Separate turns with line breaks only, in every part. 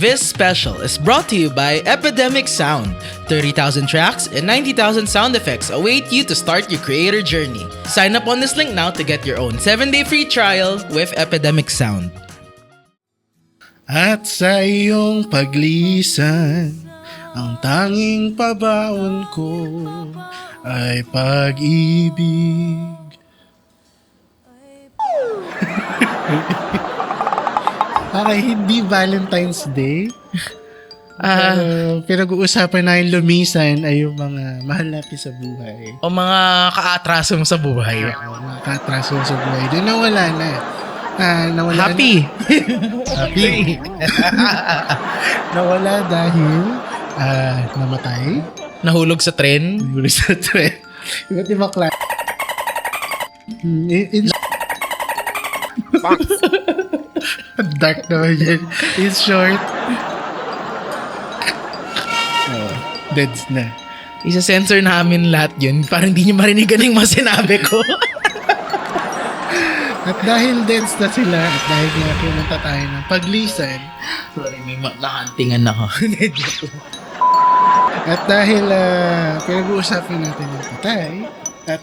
This special is brought to you by Epidemic Sound. 30,000 tracks and 90,000 sound effects await you to start your creator journey. Sign up on this link now to get your own 7-day free trial with Epidemic Sound.
At sa iyong paglisan, ang tanging pabaon ko ay pag-ibig. Para hindi Valentine's Day. Pinag-uusapan na yung lumisan ay yung mga mahal natin sa buhay.
O mga kaatraso mo sa buhay.
Mga katraso sa buhay. Doon nawala na. Nawala
Happy!
Na. Happy! Nawala dahil namatay.
Nahulog sa tren.
Nahulog sa tren. Iba't ibang klase. Dark naman yan. In short, deads na.
Isa-censor namin lahat yun para hindi nyo marinig yung mga sinabi ko.
At dahil deads na sila, at dahil nga pumunta tayo ng paglisan,
Sorry, may nakantingan ako.
at dahil pinag-uusapan natin ng patay, at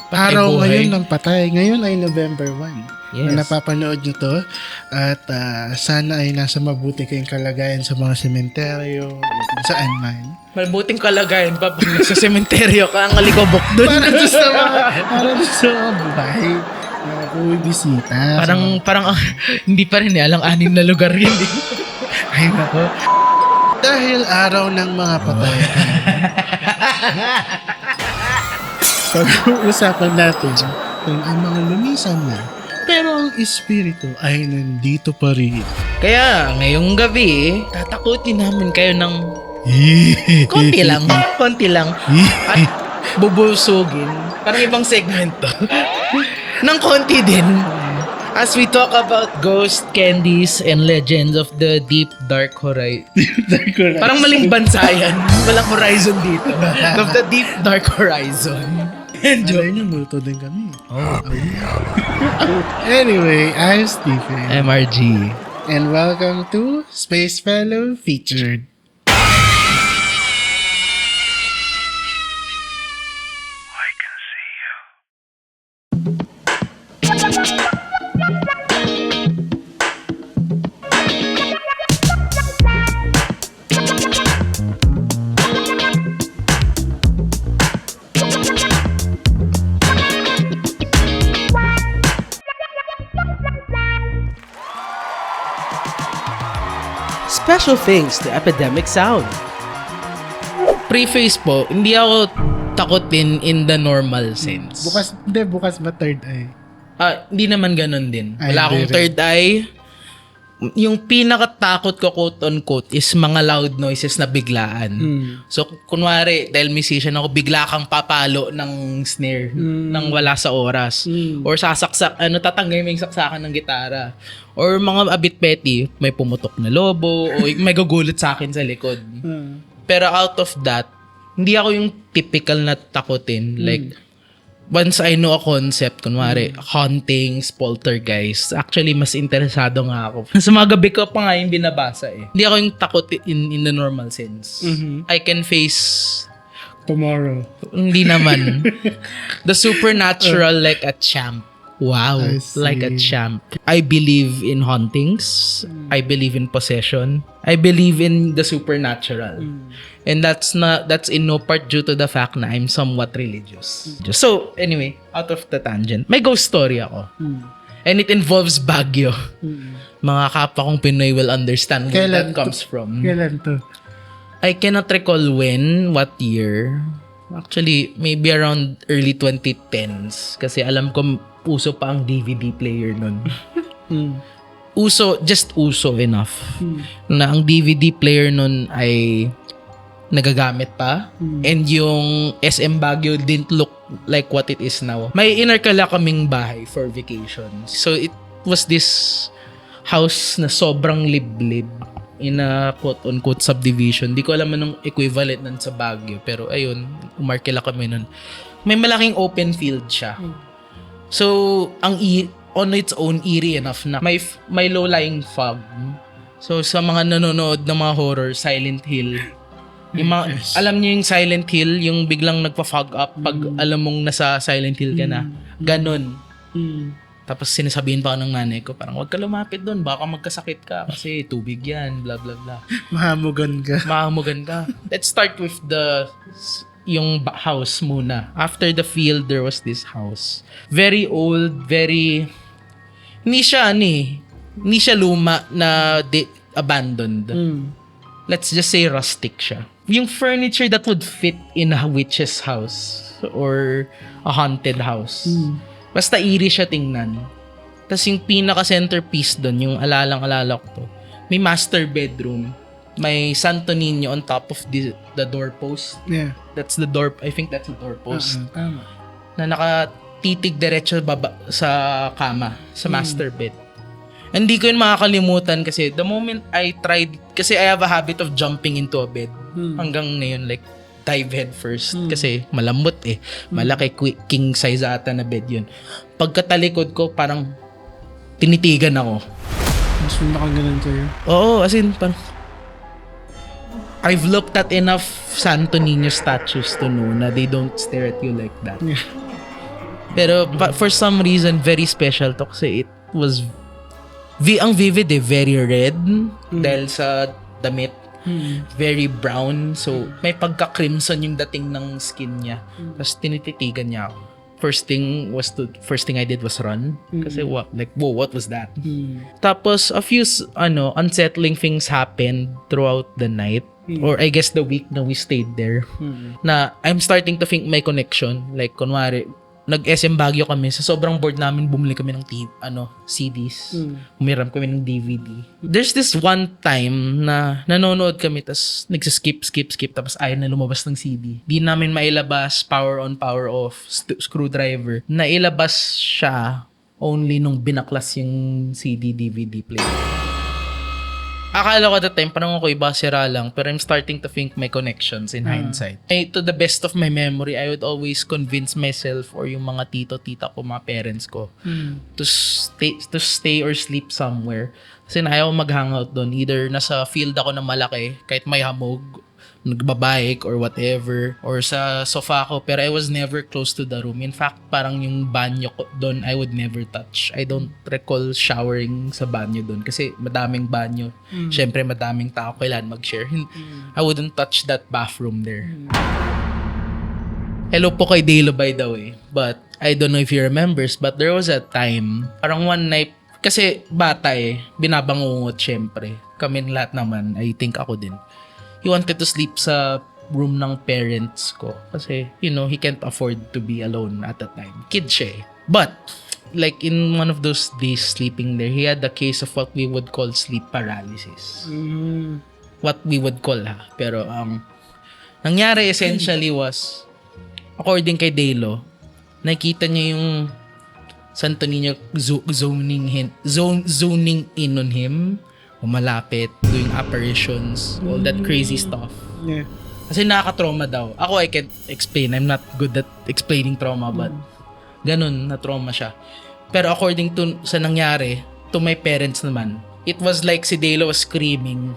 Patay
araw
buhay.
ngayon ng patay, ngayon ay November 1.
Yes.
Na napapanood nyo to, at sana ay nasa mabuti kayong kalagayan sa mga sementeryo, o kung saan man.
Mabuting kalagayan pa pag sa sementeryo ka, ang alikobok dun.
Para doon sa mga buhay na bumibisita.
Parang hindi pa rin alang-anin na lugar yun.
Ay nako. Dahil araw ng mga patay. Pag-uusapan natin kung ang mga lumisan na, pero ang espiritu ay nandito pa rin.
Kaya ngayong gabi, tatakutin namin kayo ng konti lang. At bubusugin. Parang ibang segmento. ng konti din. As we talk about ghost candies and legends of the deep dark horizon. Parang maling bansa yan. Walang horizon dito. Of the deep dark horizon.
Enjoy nyo, multo din kami.
Oh.
Anyway, I'm Stephen.
MRG.
And welcome to Space Fellow Featured.
Special thanks to Epidemic Sound.
Preface po, hindi ako takotin in the normal sense.
Bukas ba third eye?
Hindi naman ganun din.
Ay,
Wala akong
hindi rin.
third eye. Yung pinakatakot ko quote-unquote is mga loud noises na biglaan. So, kunwari, dahil musician ako, bigla kang papalo ng snare nang wala sa oras. Or sasaksak, tatangay mo yung saksakan ng gitara. Or mga a bit petty, may pumutok na lobo, o may gugulat sa akin sa likod. Pero out of that, hindi ako yung typical na takutin. Like, once I know a concept, kunwari, hauntings, poltergeist, actually, mas interesado nga ako. Sa mga gabi ko pa nga yung binabasa eh. Hindi ako yung takot in the normal sense. I can face,
Tomorrow.
hindi naman, the supernatural like a champ. Wow,
I see.
like a champ. I believe in hauntings. I believe in possession. I believe in the supernatural. And that's in no part due to the fact na I'm somewhat religious. So, anyway, out of the tangent, may ghost story ako. And it involves Baguio. Mga kapwa kong Pinoy will understand where that comes from.
Kailan to?
I cannot recall when, what year. Actually, maybe around early 2010s. Kasi alam ko, uso pa ang DVD player nun. Just uso enough. Na ang DVD player nun ay nagagamit pa. And yung SM Baguio didn't look like what it is now. May inarkala kaming bahay for vacation. So it was this house na sobrang liblib in a quote-unquote subdivision. Di ko alam anong equivalent nun sa Baguio. Pero ayun, umarkila kami nun. May malaking open field siya. So, on its own eerie enough na may low-lying fog. So sa mga nanonood ng mga horror, Silent Hill, yung mga,
Yes.
alam niyo yung Silent Hill, yung biglang nagpa-fog up pag alam mong nasa Silent Hill ka na. Ganon. Tapos sinasabihin pa ako ng nanay ko, parang wag ka lumapit doon, baka magkasakit ka kasi tubig yan, blah blah blah.
Mahamugan ka.
Mahamugan ka. Let's start with yung house muna. After the field, there was this house. Very old, very, hindi siya luma na abandoned. Let's just say rustic siya. Yung furniture that would fit in a witch's house or a haunted house. Basta eerie siya tingnan. Tapos yung pinaka-centerpiece doon, yung alalang-alala ko to, may master bedroom. May Santo Niño on top of the doorpost.
Yeah.
That's the door, I think that's the doorpost.
Tama.
Na nakatitig diretso baba sa kama, sa master bed. Hindi ko yun makakalimutan kasi the moment I tried, kasi I have a habit of jumping into a bed. Hanggang ngayon, like, dive head first. Kasi malambot eh. Malaki, king size ata na bed yun. Pagkatalikod ko, parang tinitigan ako.
Mas may nakaganon sa'yo.
Oo, as in, parang, I've looked at enough Santo Niño statues to know na they don't stare at you like that.
Yeah.
Pero for some reason, very special to kasi it was ang vivid eh, very red dahil sa damit. Very brown. So, may pagka-crimson yung dating ng skin niya. Tapos tinititigan niya ako. First thing I did was run. Kasi what was that? Tapos, a few, unsettling things happened throughout the night. Or I guess the week na we stayed there. Na I'm starting to think may connection. Like, kunwari, nag-SM Baguio kami. Sa sobrang bored namin, bumili kami ng CDs. Umiram kami ng DVD. There's this one time na nanonood kami, tas nagsiskip, tapos ayaw na lumabas ng CD. Di namin mailabas, power on, power off, screwdriver. Nailabas siya only nung binaklas yung CD, DVD player. Akala ko at the time, parang ako iba sira lang, pero I'm starting to think may connections in hindsight. To the best of my memory, I would always convince myself or yung mga tito-tita ko, mga parents ko, to stay or sleep somewhere. Kasi ayaw mag-hangout doon. Either nasa field ako na malaki, kahit may hamog, nagbabike or whatever, or sa sofa ko, pero I was never close to the room. In fact, parang yung banyo ko doon, I would never touch. I don't recall showering sa banyo doon kasi madaming banyo. Syempre, madaming tao kailan mag-share. I wouldn't touch that bathroom there. Hello po kay Delo, by the way. But, I don't know if he remembers, but there was a time, parang one night, kasi bata eh, binabangungot syempre. Kami lahat naman, I think ako din. He wanted to sleep sa room ng parents ko. Kasi, he can't afford to be alone at that time. Kid siya eh. But, like in one of those days sleeping there, he had a case of what we would call sleep paralysis. What we would call Pero nangyari essentially was, according kay Delo, nakita niya yung Santo Niño zoning in on him. Malapit, doing apparitions, all that crazy stuff.
Yeah.
Kasi nakaka-trauma daw. Ako, I can't explain. I'm not good at explaining trauma, but ganun, na-trauma siya. Pero according to sa nangyari, to my parents naman, it was like si Delo was screaming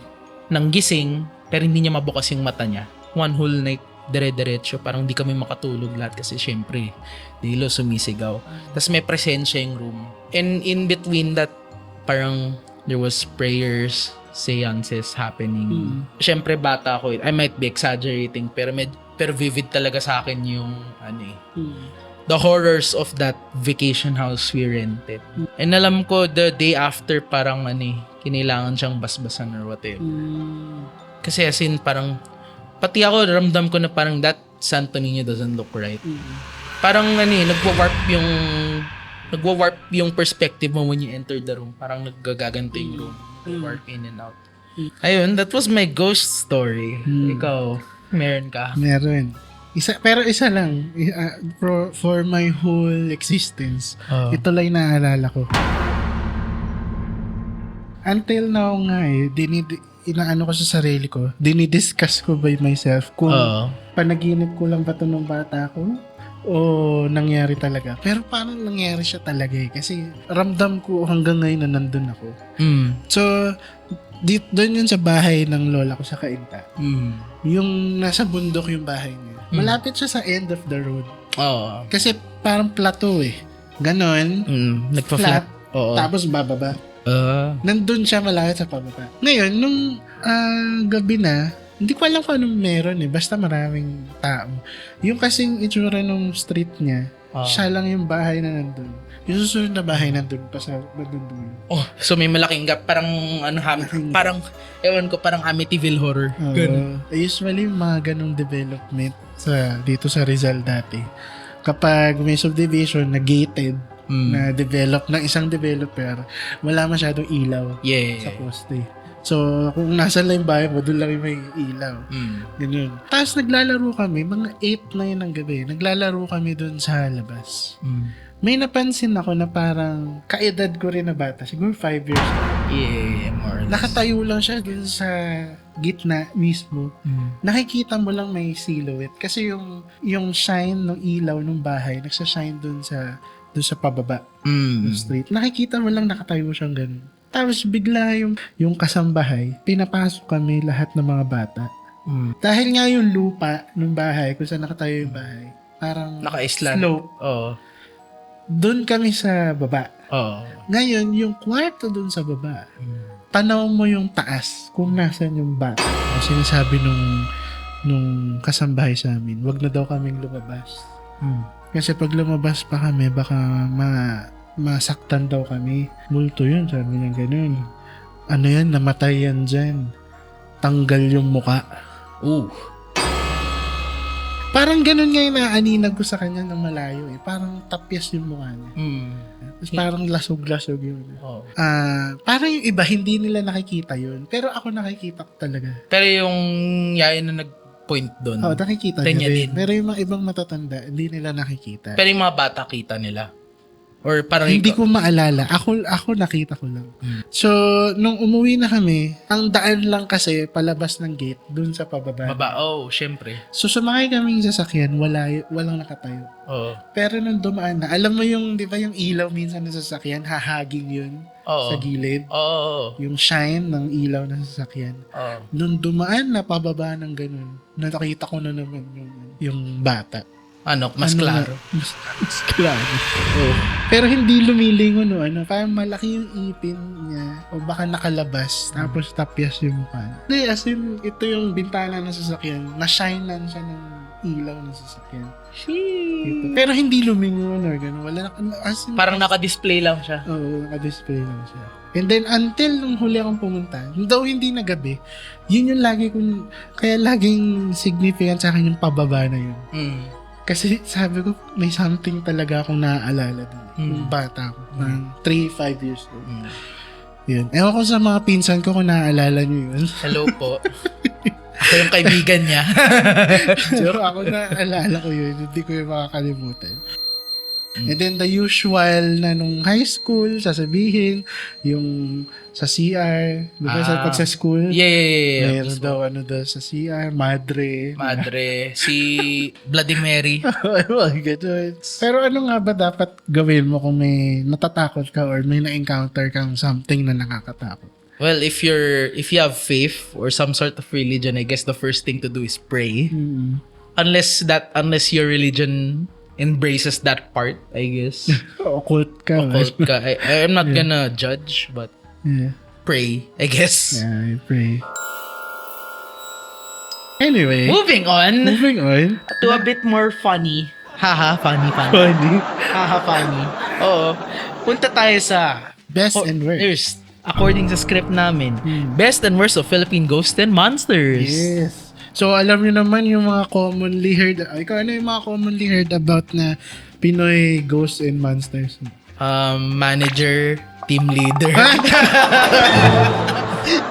ng gising, pero hindi niya mabukas yung mata niya. One whole night, dire-diretso, parang di kami makatulog lahat kasi syempre, Delo sumisigaw. Tapos may presensya yung room. And in between that, parang there was prayers, seances happening. Siyempre bata ako. I might be exaggerating pero vivid talaga sa akin yung the horrors of that vacation house we rented. And alam ko the day after parang kinailangan siyang basbasan or whatever. Kasi as in parang pati ako ramdam ko na parang that Santo Niño doesn't look right. Parang nagwa-warp yung perspective mo when you enter the room. Parang naggaganto yung room. Warp in and out. Ayun, that was my ghost story. Ikaw, meron ka?
Meron. Pero isa lang. For my whole existence, ito lang naalala ko. Until now nga inaano ko sa sarili ko, dinidiscuss ko by myself kung panaginip ko lang ba ito nung bata ko o nangyari talaga. Pero parang nangyari siya talaga eh. Kasi ramdam ko hanggang ngayon na nandun ako. So, doon yun sa bahay ng lola ko sa Cainta. Yung nasa bundok yung bahay niya. Malapit siya sa end of the road.
Oo.
Kasi parang plateau eh. Ganon.
Nagpa-flat.
Flat.
Oo.
Tapos bababa. Nandun siya malapit sa pababa. Ngayon, nung gabi na, hindi ko alam kung anong meron eh. Basta maraming tao. Yung kasing itsura ng street niya, siya lang yung bahay na nandun. Yung susunod na bahay nandun pa sa nandun.
Oh, so may malaking gap. Parang, parang, ewan ko, parang Amityville horror.
Usually, mga ganong development dito sa Rizal dati. Kapag may subdivision na gated, na develop ng isang developer, wala masyadong ilaw sa poste. So, kung nasa lang yung bahay mo, doon lang yung may ilaw. Ganun. Tapos naglalaro kami, mga 8 na yun ng gabi, naglalaro kami doon sa labas. May napansin ako na parang kaedad ko rin na bata, siguro 5 years old.
Yeah, more or less.
Nakatayo lang siya doon sa gitna mismo. Nakikita mo lang may silhouette. Kasi yung shine ng ilaw ng bahay, nagsashine doon sa pababa ng street. Nakikita mo lang nakatayo siyang ganun. Tapos bigla yung kasambahay, pinapasok kami lahat ng mga bata. Dahil nga yung lupa ng bahay, kung saan nakatayo yung bahay, parang
naka-island.
slope.
Oo.
Doon kami sa baba.
Oo.
Ngayon, yung kwarto doon sa baba, tanaw mo yung taas kung nasan yung bata. Sinasabi nung kasambahay sa amin, wag na daw kaming lumabas. Kasi pag lumabas pa kami, baka masaktan daw kami. Multo yun, sabi niya ganun. Ano yan, namatay yan dyan. Tanggal yung muka. Parang ganun nga yung naaninag ko sa kanya ng malayo eh. Parang tapyas yung mukha niya. Tapos parang lasog-lasog yun. Parang yung iba, hindi nila nakikita yun. Pero ako nakikita ko talaga.
Pero yung yaya na nag-point doon.
Nakikita niya din. Pero yung mga ibang matatanda, hindi nila nakikita.
Pero yung mga bata kita nila. Or parang
hindi ko maalala. Ako nakita ko lang. So, nung umuwi na kami, ang daan lang kasi palabas ng gate dun sa pababa.
Syempre.
So, sumakay kaming sasakyan, walang nakatayo. Pero nung dumaan na, alam mo yung, di ba yung ilaw minsan ng sasakyan, hahaging yun sa gilid. Yung shine ng ilaw ng sasakyan. Nung dumaan na pababa ng ganun, nakita ko na naman yung bata.
Mas klaro.
Mas klaro. Pero hindi lumilingon parang malaki yung ipin niya o baka nakalabas tapos tapyas yung mukha. Hindi, as in, ito yung bintana ng sasakyan. Na-shinean siya ng ilaw ng sasakyan. Ito. Pero hindi lumingon or gano'n. Wala as in,
parang naka-display lang siya.
Oo, naka-display lang siya. And then, until nung huli akong pumunta, daw hindi na gabi, yun yung lagi kong, kaya laging significant sa akin yung pababa na yun. Kasi sabi ko, may something talaga akong naaalala doon. Yung bata ko. 3-5 years old. Yun. Ewan ko sa mga pinsan ko kung naaalala nyo yun.
Hello po. Ako yung kaibigan niya.
Pero ako naaalala ko yun. Hindi ko yung makakalimutan. And then the usual na nung high school, sasabihin, yung sa CR, diba sa pag sa school?
Yeah.
Mayroon daw daw sa CR, Madre,
si Bloody Mary.
Ganun. Pero ano nga ba dapat gawin mo kung may natatakot ka or may na-encounter kang something na nakakatakot?
Well, if you have faith or some sort of religion, I guess the first thing to do is pray. Unless your religion embraces that part, I guess.
Occult ka.
I'm not gonna judge, but pray, I guess.
Yeah, I pray. Anyway.
Moving on
To
a bit more funny. Haha, funny. Haha, funny. Oo. Punta tayo sa
Best and worst.
According sa script namin, Best and Worst of Philippine Ghosts and Monsters.
Yes. So, alam niyo naman yung mga commonly heard, ano yung mga commonly heard about na Pinoy ghosts and monsters?
Manager, team leader.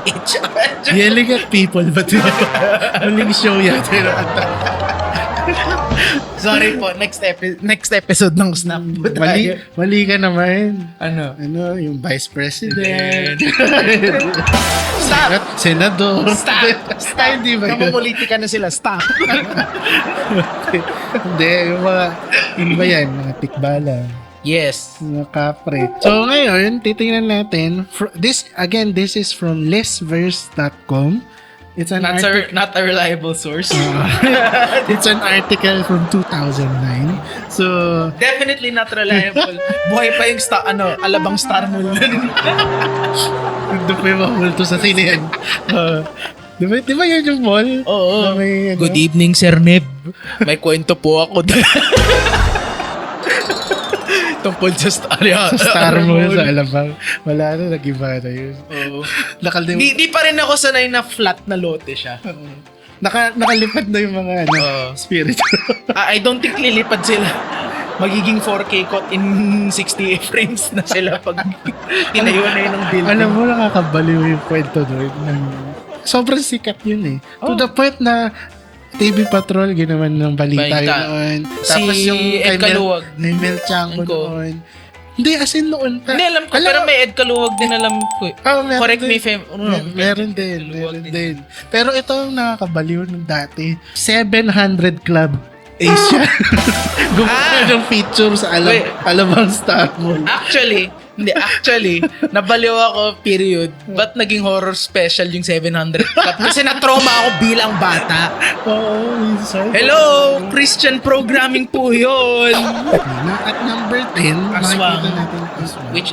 HR.
Yelling at people, but huling show yata.
Sorry po, next episode ng Snap po tayo.
Mali ka naman.
Ano?
Yung Vice President.
Stop!
Senador.
Stop!
Hindi ba yun?
Namumulitika na sila. Stop!
Hindi, yung mga, yun ba yan? Mga tikbala.
Yes.
Mga kapre. So ngayon, titingnan natin. This is from lesverse.com. It's an
Not a reliable source.
it's an article from 2009. So,
Definitely not reliable. Buhay pa yung alabang star mo.
doon pa yung mga multo sa sine yan. Di ba yun yung mall?
Oo.
Na may,
Good evening, Sir Neb. May kwento po ako. Tungkol sa
Star Mall sa Alabang. Wala na, nag-iba na yun.
Oo.
Nakalim-
Di pa rin ako sanay na flat na lote siya.
nakalipad na yung mga spirit.
I don't think lilipad sila. Magiging 4K cut in 60 frames na sila pag tinayo na yun ng building.
Alam mo, nakakabaliw yung kwento doon. Sobrang sikat yun eh. To the point na TV Patrol, ginawan ng balita yun noon. Tapos
Si
yung
Ed Caluwag.
Kay Mel Chanco noon. Hindi, as in noon pa.
Hindi, alam ko. Pero may Ed Caluwag din alam ko.
Meron
Correct
din.
me if I'm...
Meron din. Pero ito ang nakakabaliw nung dati. 700 Club Asia. Gumawa ng feature sa Alabang Star Mall.
Actually, nabaliw ako, period. Ba't naging horror special yung 700 Club? Kasi na-trauma ako bilang bata.
Oo, minsan.
Hello! Christian programming po yun!
At number 10,
Aswang.
makikita natin Aswang.
Which,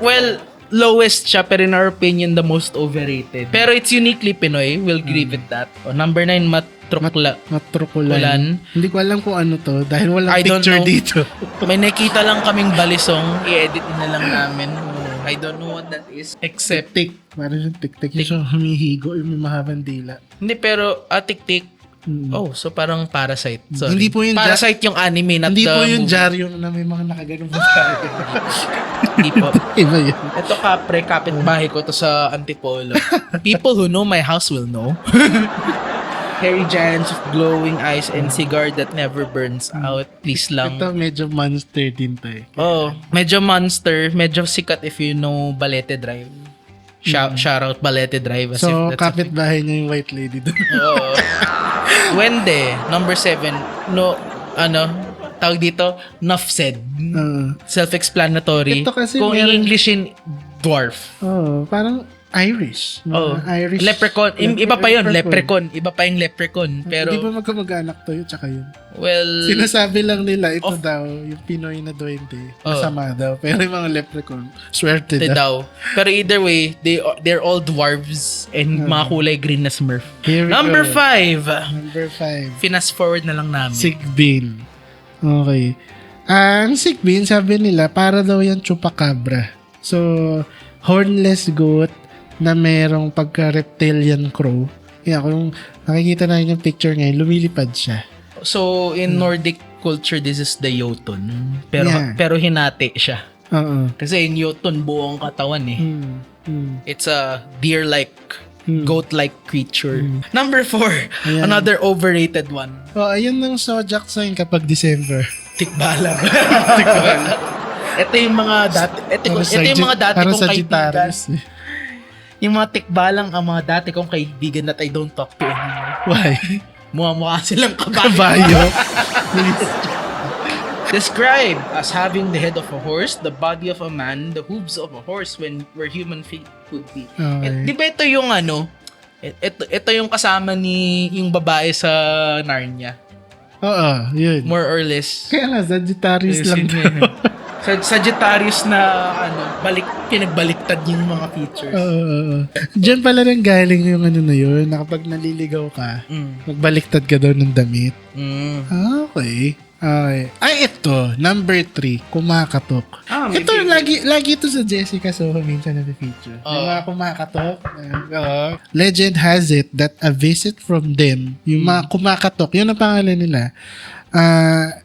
well, lowest siya, pero in our opinion, the most overrated. Pero it's uniquely Pinoy. We'll give it that. Number 9,
Matrukulan. Hindi ko alam kung ano to dahil walang
I don't
picture
know.
dito.
May nakita lang kaming balisong. I-edit na lang namin. I don't know what that is. Except,
Tik. Parang yung tik-tik. Yung humihigo, yung may mahabang dila.
hindi, pero tik-tik. Oh, so parang Parasite. Sorry.
Hindi po yun
Parasite yung anime, not
Hindi
the
po yung
movie.
Jaryo na may mga nakaganon pa tayo.
Hindi po.
Iba yun.
Ito kapitbahay ko to sa Antipolo. People who know my house will know. Hairy giants with glowing eyes and cigar that never burns out. Please lang.
Ito medyo monster din to eh.
Oh, medyo monster. Medyo sikat if you know Balete Drive. Shout out Balete Drive. As
So,
if that's
kapitbahay niya yung white lady doon.
Oo. Wende, number 7. No, tawag dito, enough said. Self-explanatory.
Ito kasi
Kung
meron-
Englishin, dwarf.
Parang Irish.
Oh,
Irish.
leprechaun. Iba pa yun, leprechaun. Iba pa yung leprechaun. Pero,
Hindi ba magkamag-anak to yun, tsaka yun?
well,
Sinasabi lang nila, ito daw, yung Pinoy na duwende, masama daw. Pero yung mga leprechaun, swerte
they
daw.
daw. Pero either way, they're all dwarves and mga kulay green na smurf.
Here we
Number
go.
5.
Number 5.
Fast forward na lang namin.
Sigbin. Okay. Ang sigbin, sabi nila, para daw yan chupacabra. So, hornless goat na merong pagka-reptilian crow. Kaya kung nakikita natin yung picture ngayon, lumilipad siya.
So, in Nordic culture, this is the Jotun. Pero,
Yeah.
pero hinati siya.
Oo.
Kasi yung Jotun, buong katawan eh. It's a deer-like, goat-like creature. Number 4,
Ayan.
another overrated one.
Ayun ng zodiac sign kapag December.
Tikbalang. Ito yung mga dati, ito yung mga dati
Para
kong kaibigan.
Sagittarius.
Yung mga tikbalang ang mga dati kong kaibigan that I don't talk to anymore.
Why?
Mukha silang kabayo.
Kabayo.
Described as having the head of a horse, the body of a man, the hooves of a horse where human feet would be.
Okay.
Di ba ito yung ito yung kasama ni yung babae sa Narnia.
Oo, yun.
More or less.
Kaya nga, Sagittarius lang.
Sagittarius na pinagbaliktad yung mga features.
Diyan pala nang galing yung ano na yun, na kapag naliligaw ka, magbaliktad ka daw ng damit. Okay. Ay, ito, number 3, kumakatok.
May
Ito,
favorite.
lagi ito sa Jessica Soho minsan na-feature. Yung mga kumakatok. Legend has it that a visit from them, yung mga kumakatok, yun ang pangalan nila,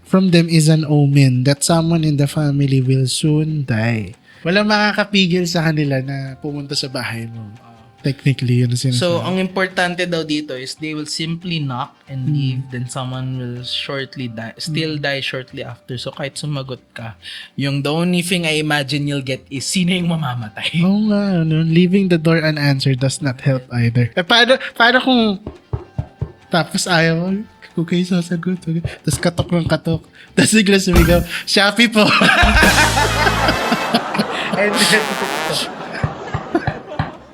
from them is an omen that someone in the family will soon die. Walang makakapigil sa kanila na pumunta sa bahay mo. Technically, yun ang sinasabi.
So, ang importante daw dito is they will simply knock and leave, then someone will still die shortly after. So, kahit sumagot ka, the only thing I imagine you'll get is sino yung mamamatay.
Oo nga, leaving the door unanswered does not help either. Paano kung tapos ayaw mo, kung kayo sasagot, tapos katok ng katok, tapos bigla sumigaw, Shopee po!
And then,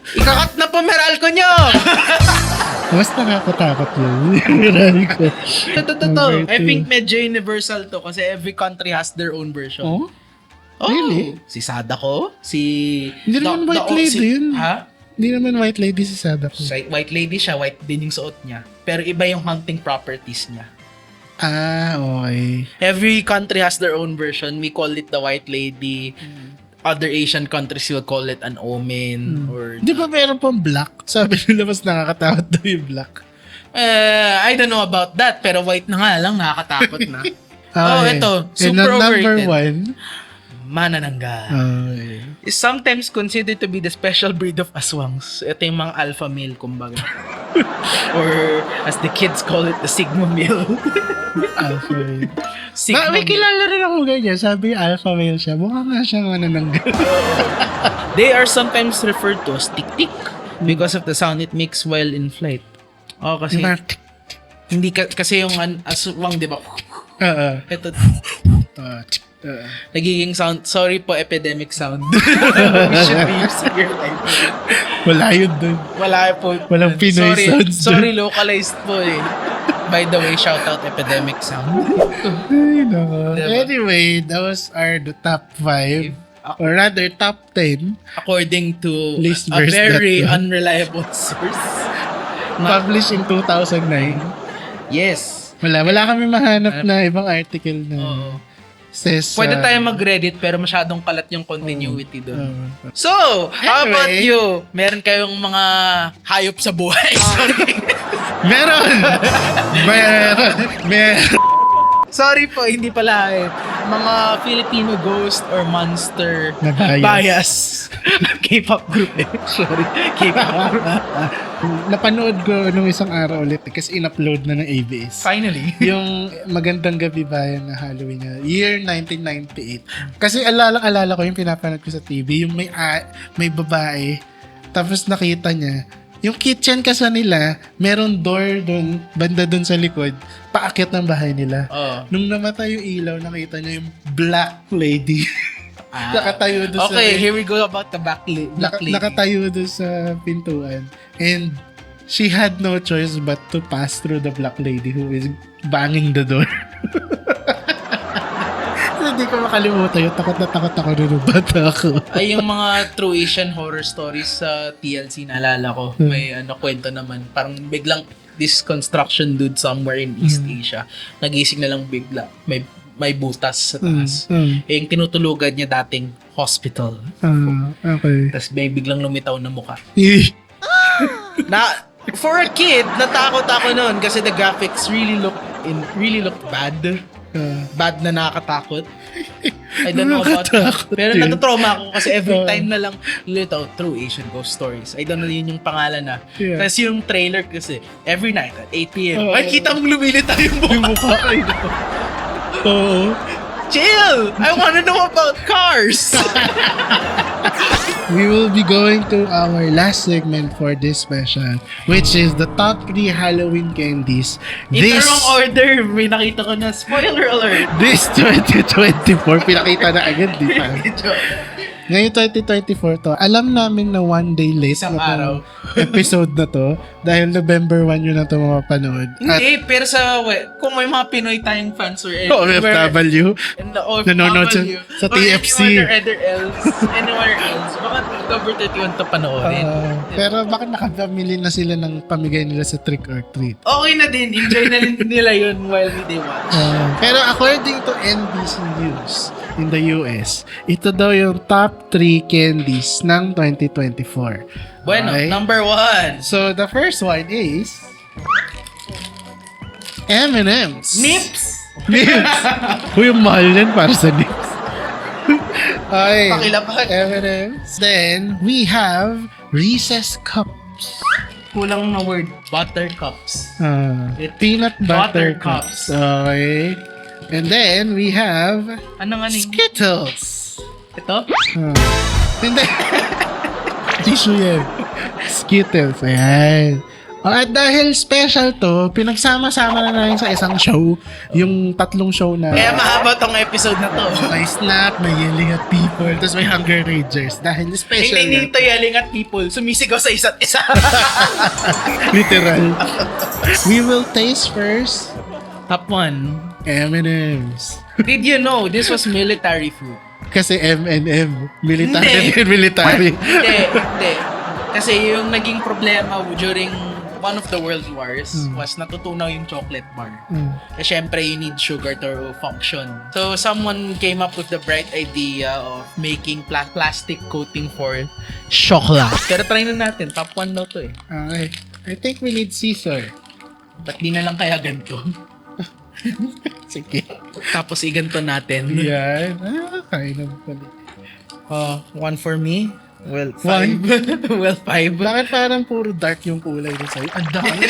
ikakat na po Meralco nyo!
Mas nakakatakot yun. Marami ko.
Totoo. I think medyo universal to kasi every country has their own version.
Oh?
Oh,
Really?
Si Sadako, si...
Hindi naman white lady yun.
Ha?
Hindi naman white lady si Sadako.
White lady siya, white din yung suot niya. Pero iba yung hunting properties niya.
Ah, okay.
Every country has their own version. We call it the white lady. Other Asian countries will call it an omen or...
Di ba meron pang black? Sabi nila mas nakakatakot daw yung black.
I don't know about that, pero white na nga lang, nakakatakot na.
Okay.
Ito,
And
super
number
overrated.
1.
Manananggal.
Okay.
Is sometimes considered to be the special breed of aswangs. Ito yung mga alpha male, kumbaga. Or as the kids call it, the sigma male.
Alpha male.
Sigma
May kilala rin ako ganyan. Sabi alpha male siya. Mukha nga siyang manananggal.
They are sometimes referred to as tik-tik because of the sound it makes while in flight. Oh, kasi hindi kasi yung aswang, di ba? Ito, nagiging sound. Sorry po, epidemic sound. We should be using your life.
Wala yun dun.
Wala po.
Walang Pinoy sounds dun.
Sorry, localized po eh. By the way, shout out epidemic sound.
Ay, nako.
Diba?
Anyway, those are the top 5. Or rather, top 10.
According to a
Listeners
very
that-
unreliable source.
Published in 2009.
Yes.
Wala kami mahanap na ibang article na
Oo.
says...
Pwede tayo mag-Reddit pero masyadong kalat yung continuity doon. So, how
Anyway.
about you? Meron kayong mga hayop sa buhay? Sorry.
Meron!
Sorry po, hindi pala hayop. Mga Filipino ghost or monster
Na bias.
bias. K-pop group eh. Sorry. K-pop group.
Napanood ko nung isang araw ulit kasi in-upload na ng ABS.
Finally.
Yung Magandang Gabi Bayan na Halloween niya, year 1998. Kasi alala ko yung pinapanood ko sa TV, yung may babae, tapos nakita niya, yung kitchen kasi nila, meron door doon, banda doon sa likod, paakyat ng bahay nila.
Oo.
Nung namatay yung ilaw, nakita niya yung black lady. Nakatayo doon sa...
Okay, here we go about the black lady.
Nakatayo doon sa pintuan. And she had no choice but to pass through the black lady who is banging the door. Hindi ko makalimutan yun. Takot na takot ako nung bata ako.
Ay, yung mga true Asian horror stories sa TLC, naalala ko. May kwento naman. Parang biglang this construction dude somewhere in East Asia. Nagising na lang bigla. May butas sa taas. Eh, yung tinutulugan niya dating hospital.
Okay.
Tapos may biglang lumitaw na mukha. Na, for a kid, natakot ako noon kasi the graphics really looked bad. Bad na nakakatakot. I don't know about that.
Nakakatakot
Pero
yun.
natutrauma ako kasi every time na lang little True Asian Ghost Stories. I don't know yun yung pangalan na.
Yeah.
Kasi yung trailer kasi every night at 8 p.m.
Oo.
Ay, kita mong lumilitaw yung
Yung
mukha.
mukha kayo. Oo.
Chill! I wanna know about cars!
We will be going to our last segment for this special, which is the top 3 Halloween candies.
In the wrong order, may nakita ko na. Spoiler alert!
This 2024, pinakita na agad, di ba? Ngayon 2024 to, alam namin na one day late
Isang
na tong
araw.
episode na to dahil November 1 yun na ito mapapanood.
Hindi, pero kung may mga Pinoy tayong fans or
OFW,
in the OFW,
nanonood sa
or
TFC.
anywhere else, baka October 31 to panoorin.
Pero bakit nakapamili na sila ng pamigay nila sa trick or treat?
Okay na din, enjoy na din nila yun while they watch.
Pero according to NBC News in the US, ito daw yung top 3 candies ng 2024.
Bueno,
Okay?
number 1.
So the first one is M&M's.
Nips!
Nips. Uy, yung mahal yan para sa Nips. Okay.
Pakilapan.
M&M's. Then, we have Reese's Cup Cups.
Kulang na word. Buttercups.
Peanut butter
Buttercups.
cups. Okay. And then, we have
Ano nga ning?
Skittles.
Ito?
Hindi. Tissue yan. Skittles. Ayan. At dahil special to, pinagsama-sama na namin sa isang show, yung tatlong show na
Kaya mahaba tong episode na to.
may snack, may yelling at people, tapos may Hunger Rangers. Dahil special
Hindi
yan.
dito yelling at people. Sumisigaw sa isa't isa.
Literal. We will taste first
Top 1.
M&M's.
Did you know this was military food?
Kasi M&M. Military
Hindi.
din military.
Hindi. Kasi yung naging problema during one of the world wars was natutunaw yung chocolate bar. Kasi syempre, you need sugar to function. So, someone came up with the bright idea of making plastic coating for chocolate. Pero try na natin. Top 1 daw to eh.
Okay. I think we need Caesar.
Ba't di na lang kaya ganito?
Sige.
Tapos iganto natin.
Yan. Kainan pala.
One for me. Well,
One?
5. Well, 5.
Bakit parang puro dark yung kulay niya sa'yo? Ang dami.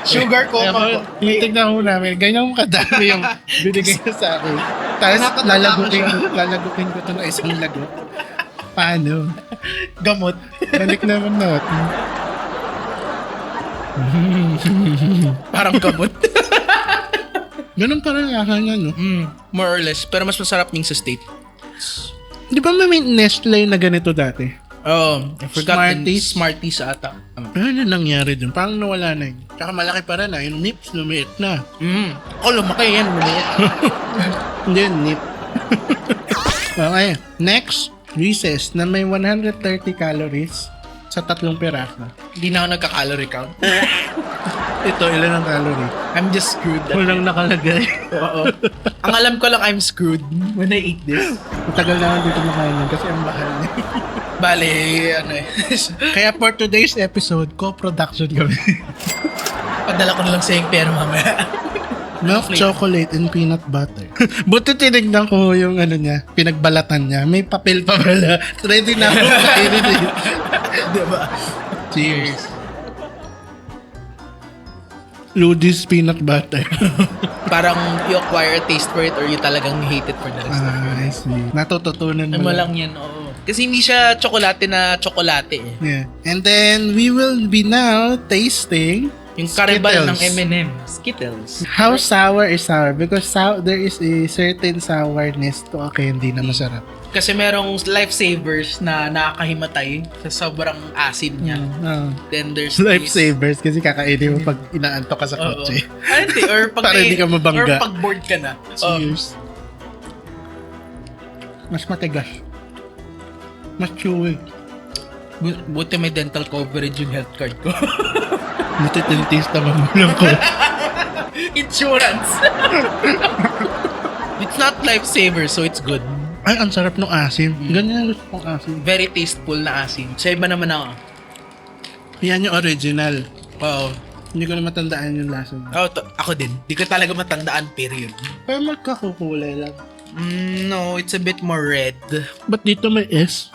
Sugar
Kaya
cocoa.
titignan ko namin, ganyan kadami yung binigay niya sa akin. Tapos lalagutin ko ito na isang lagot. Paano?
Gamot.
Balik naman natin.
Parang gamot.
Ganun parang lasa niya, no?
More or less. Pero mas masarap yung sa state.
Di ba may Nestle na ganito dati?
Oh, I forgot
Smarties.
Smarties ata.
Ano nangyari dun? Parang nawala na yun. Tsaka malaki pa rin na. Yung nips, lumiit na.
Ako lumaki yan. Lumiit.
Hindi yun, nip. Okay. Next, Reese's na may 130 calories sa 3 piraso.
Hindi na ako nagka-calorie count.
Ito, ilan ang calorie?
I'm just screwed.
Walang nakalagay.
Oo. Ang alam ko lang, I'm screwed when I eat this.
Matagal na ako dito makain nun kasi ang mahal niya.
Bale, ano eh.
Kaya for today's episode, co-production kami.
Padala ko na lang sa yung pera mamaya.
Milk chocolate and peanut butter. Buti tinignan ko yung ano niya, pinagbalatan niya. May papel pa pala. Ready na ako kainin eh.
Diba?
Cheers. Ludi's peanut butter.
Parang you acquire a taste for it or you talagang hate it for the rest of
I see. Natututunan
Ano
mo
mo lang yan, oo. Kasi hindi siya tsokolate na tsokolate eh.
Yeah. And then, we will be now tasting
Yung karibal ng
Skittles.
M&M. Skittles.
How sour is sour? Because there is a certain sourness to a candy na masarap.
Kasi merong lifesavers na nakakahimatay sa sobrang acid niya. Then there's
Lifesavers kasi kakainin mo pag inaantok ka sa
Oo.
kotse.
Hindi, or pag
Para hindi ka mabangga.
Or pag bored ka na.
Cheers. Mas matigas. Mas chewy.
Buti may dental coverage yung health card ko.
Buti dentista mamulang ko.
Insurance. It's not lifesaver, so it's good.
Ay, ang sarap ng asim. Ganyan ang gusto kong asim.
Very tasteful na asin. Sa iba naman ako.
Yan yung original.
Oo.
Hindi ko na matandaan yung lasa niya.
Ako din. Di ko talaga matandaan, period.
Pero magkakukulay lang.
No, it's a bit more red.
Ba't dito may S?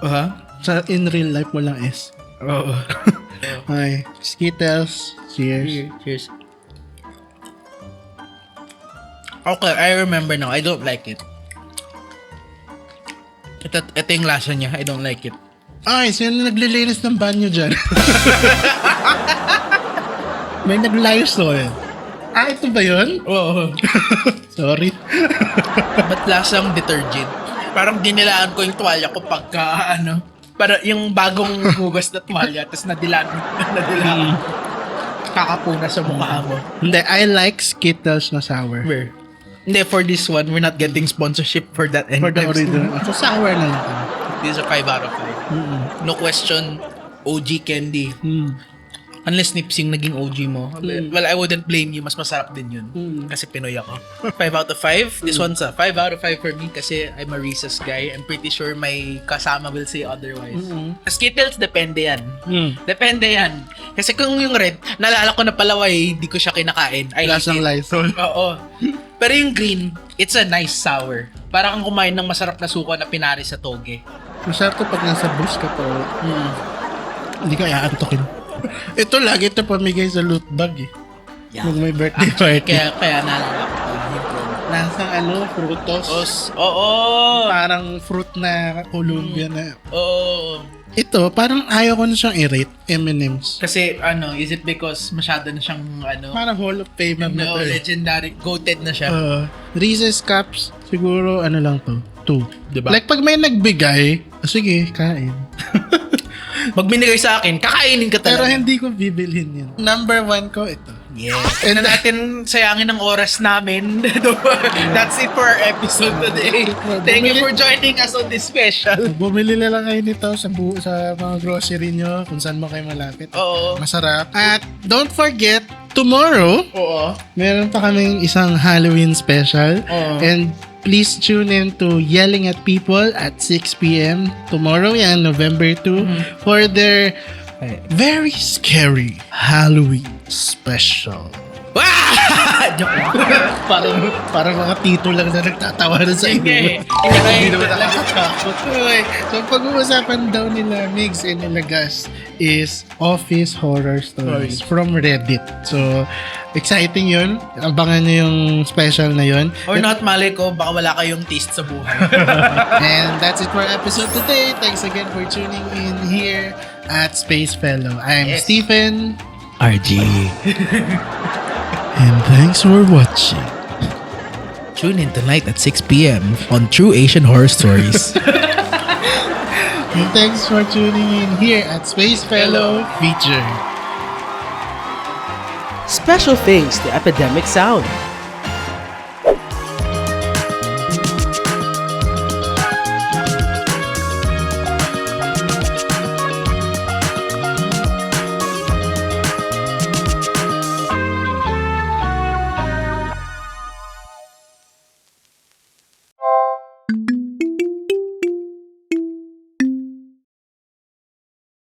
Uh-huh.
Sa in real life walang S.
Oo.
Ay, Skittles. Cheers.
Cheers. Okay, I remember now. I don't like it. Ito yung lasa niya. I don't like it.
Ay, sino naglilinis ng banyo dyan? May nag-Lysol. Ah, ito ba yun?
Oo.
Sorry.
Ba't lasang detergent? Parang dinilaan ko yung tuwalya ko pagka para yung bagong hugas na tuwalya tapos nadilaan. Kakapuna sa mukha mo.
Hindi, I like Skittles na sour.
Where? Hindi, for this one, we're not getting sponsorship for that.
For the original. So, sour na lang kami.
This is a 5 out of 5. No question, OG candy. Unless Nipsing naging OG mo. Well, I wouldn't blame you. Mas masarap din yun. Kasi Pinoy ako. 5 out of 5. This one's a 5 out of 5 for me kasi I'm a Reese's guy. I'm pretty sure my kasama will say otherwise. Skittles, depende yan. Depende yan. Kasi kung yung red, naalala ko na palaway, hindi ko siya kinakain. I hate
Lasang
it.
Lysol.
Oo. Pero yung green, it's a nice sour. Parang kang kumain ng masarap na suka na pinari sa toge.
Masarap to pag nasa bus ka pa. Hindi ka aantokin. Ito lagi ito pamigay sa loot bag eh.
Yeah.
Pag may birthday party.
Kaya naalala ko pa yung
Nasa frutos.
Oo.
Parang fruit na Columbia na.
Oo.
Ito, parang ayaw ko na siyang i-rate. M&M's.
Kasi is it because masyado na siyang
Parang Hall of Famer na to eh.
legendary, goated na siya.
Reese's Cups, siguro lang to. 2.
Diba?
Like pag may nagbigay, sige, kain.
Pag binigay sa akin, kakainin ka
Pero
talaga.
hindi ko bibilhin yun. Number 1 ko ito.
Yes. And natin sayangin ang oras namin. That's it for our episode today. Thank you for joining us on this special.
Bumili na lang kayo nito sa mga grocery nyo kung saan mo kayo malapit.
Oo.
Masarap. At don't forget, tomorrow,
Oo.
meron pa kaming isang Halloween special.
Oo.
And please tune in to Yelling at People at 6 p.m. Tomorrow yan, November 2, for their very scary Halloween special.
Joke lang.
Parang mga tito lang na nagtatawanan sa inyo. Hindi naman nakakatakot. Okay. So, pag-uusapan daw nila Migs and nila Gus is office horror stories from Reddit. So, exciting yun. Abangan nyo yung special na yun.
Or not, malay ko, baka wala kayong taste sa buhay.
And that's it for our episode today. Thanks again for tuning in here at Space Fellow. I'm
Yes.
Stephen.
RG.
And thanks for watching.
Tune in tonight at 6 p.m. on True Asian Horror Stories.
And thanks for tuning in here at Space Fellow Feature.
Special thanks to Epidemic Sound.